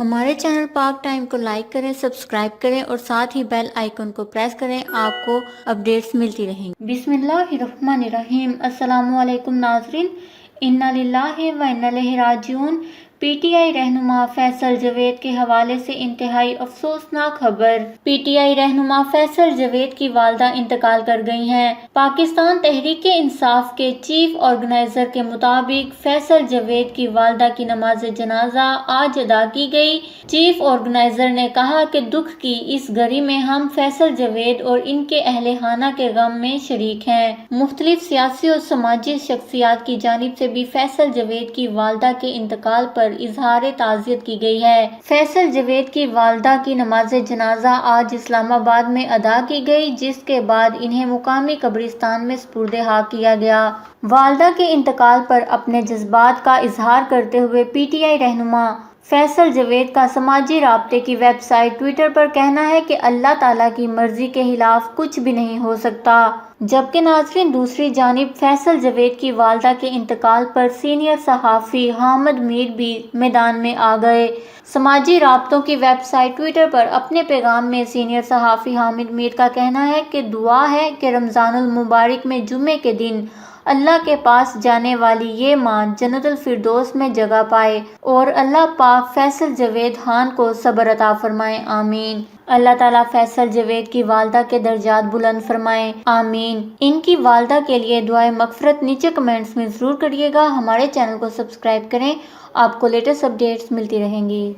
ہمارے چینل پاک ٹائم کو لائک کریں، سبسکرائب کریں اور ساتھ ہی بیل آئیکن کو پریس کریں، آپ کو اپڈیٹس ملتی رہیں گی۔ بسم اللہ الرحمن الرحیم۔ السلام علیکم ناظرین، انا للہ و انا الیہ راجعون۔ پی ٹی آئی رہنما فیصل جوید کے حوالے سے انتہائی افسوسناک خبر۔ پی ٹی آئی رہنما فیصل جوید کی والدہ انتقال کر گئی ہیں۔ پاکستان تحریک انصاف کے چیف آرگنائزر کے مطابق فیصل جوید کی والدہ کی نماز جنازہ آج ادا کی گئی۔ چیف آرگنائزر نے کہا کہ دکھ کی اس گھڑی میں ہم فیصل جوید اور ان کے اہل خانہ کے غم میں شریک ہیں۔ مختلف سیاسی اور سماجی شخصیات کی جانب سے بھی فیصل جوید کی والدہ کے انتقال پر اظہار تعزیت کی گئی ہے۔ فیصل جوید کی والدہ کی نماز جنازہ آج اسلام آباد میں ادا کی گئی، جس کے بعد انہیں مقامی قبرستان میں سپرد خاک کیا گیا۔ والدہ کے انتقال پر اپنے جذبات کا اظہار کرتے ہوئے پی ٹی آئی رہنما فیصل جوید کا سماجی رابطے کی ویب سائٹ ٹویٹر پر کہنا ہے کہ اللہ تعالیٰ کی مرضی کے خلاف کچھ بھی نہیں ہو سکتا۔ جبکہ ناظرین، دوسری جانب فیصل جوید کی والدہ کے انتقال پر سینئر صحافی حامد میر بھی میدان میں آ گئے۔ سماجی رابطوں کی ویب سائٹ ٹویٹر پر اپنے پیغام میں سینئر صحافی حامد میر کا کہنا ہے کہ دعا ہے کہ رمضان المبارک میں جمعے کے دن اللہ کے پاس جانے والی یہ ماں جنت الفردوس میں جگہ پائے اور اللہ پاک فیصل جوید خان کو صبر عطا فرمائے، آمین۔ اللہ تعالیٰ فیصل جوید کی والدہ کے درجات بلند فرمائے، آمین۔ ان کی والدہ کے لیے دعائے مغفرت نیچے کمنٹس میں ضرور کریے گا۔ ہمارے چینل کو سبسکرائب کریں، آپ کو لیٹسٹ اپڈیٹس ملتی رہیں گی۔